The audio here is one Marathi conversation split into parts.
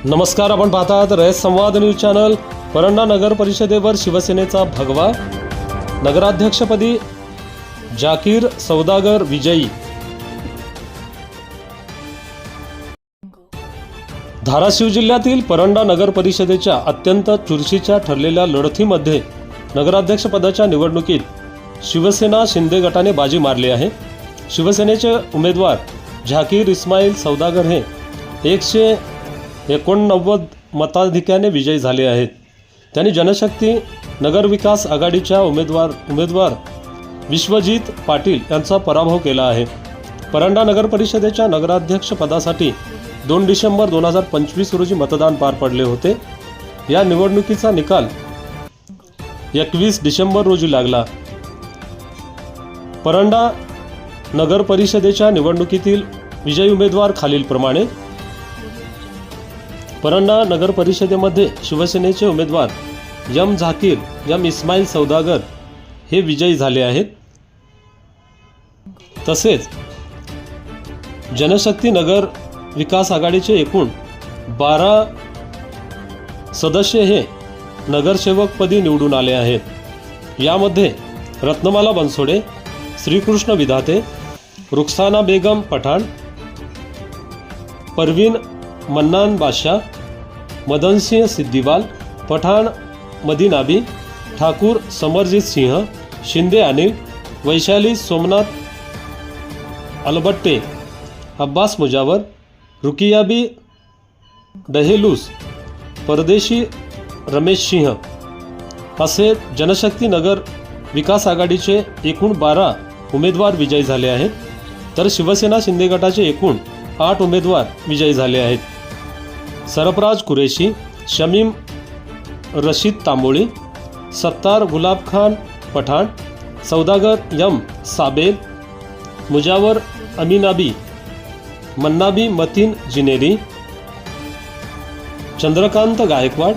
नमस्कार, आपण पाहतात रयत संवाद न्यूज चॅनल। परंडा नगर परिषदेवर शिवसेनेचा भगवा। नगराध्यक्षपदी जाकीर सौदागर विजयी। धाराशिव जिल्ह्यातील परंडा नगर परिषदेच्या अत्यंत चुरशीच्या ठरलेल्या लढतीमध्ये नगराध्यक्षपदाच्या निवडणुकीत शिवसेना शिंदे गटाने बाजी मारली आहे। शिवसेनेचे उमेदवार जाकीर इस्माईल सौदागर हे 189 मताधिक्याने विजयी झाले आहेत। त्यांनी जनशक्ती नगर विकास आघाडीच्या उमेदवार विश्वजित पाटील यांचा पराभव केला आहे। परंडा नगर परिषदेच्या नगराध्यक्ष पदासाठी 2 डिसेंबर 2025 रोजी मतदान पार पडले होते। या निवडणुकीचा निकाल 21 डिसेंबर रोजी लागला। परंडा नगर परिषदेच्या निवडणुकीतील विजयी उमेदवार खालीलप्रमाणे। परंडा नगर परिषदेमध्ये शिवसेनेचे उमेदवार जाकीर इस्माईल सौदागर हे विजयी झाले आहेत। तसेच जनशक्ती नगर विकास आघाडीचे एकूण 12 सदस्य हे नगरसेवकपदी निवडून आले आहेत। यामध्ये रत्नमाला बनसोडे, श्रीकृष्ण विधाते, रुखसाना बेगम पठाण, परवीन मन्नान बादशाह, मदन सिंह सिद्दीवाल, पठाण मदीनाबी, ठाकूर समरजीत सिंह, शिंदे अनिल, वैशाली सोमनाथ अलबट्टे, अब्बास मुजावर, रुकियाबी दहेलूस, परदेशी रमेश सिंह असे जनशक्ती नगर विकास आघाडीचे एकूण 12 उमेदवार विजयी झाले आहेत। तर शिवसेना शिंदे गटाचे एकूण 8 उमेदवार विजयी झाले आहेत। सरफराज कुरेशी, शमीम रशीद तांबोळी, सत्तार गुलाब खान पठाण, सौदागर साबेल, मुजावर अमीनाबी, मन्नाबी मतीन जिनेरी, चंद्रकांत गायकवाड,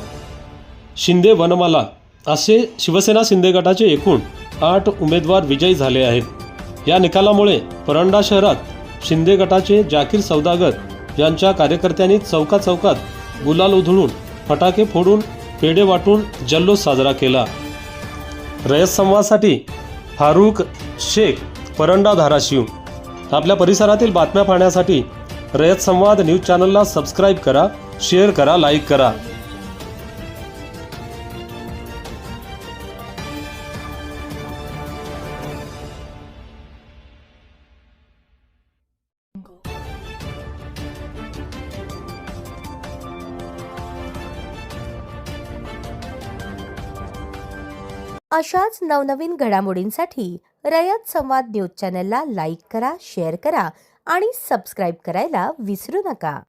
शिंदे वनमाला असे शिवसेना शिंदे गटाचे एकूण 8 उमेदवार विजयी झाले आहेत। या निकालामुळे परंडा शहरात शिंदे गटाचे जाकीर सौदागर यांच्या कार्यकर्त्यांनी चौकात गुलाल उधळून, फटाके फोडून, पेढे वाटून जल्लोष साजरा केला। रयत संवादसाठी फारुख शेख, परंडा, धाराशिव। आपल्या परिसरातील बातम्या पाहण्यासाठी रयत संवाद न्यूज चॅनलला सबस्क्राईब करा, शेअर करा, लाईक करा। अशाच नवनवीन घडामोडींसाठी रयत संवाद न्यूज चॅनलला लाईक करा, शेअर करा आणि सबस्क्राईब करायला विसरू नका।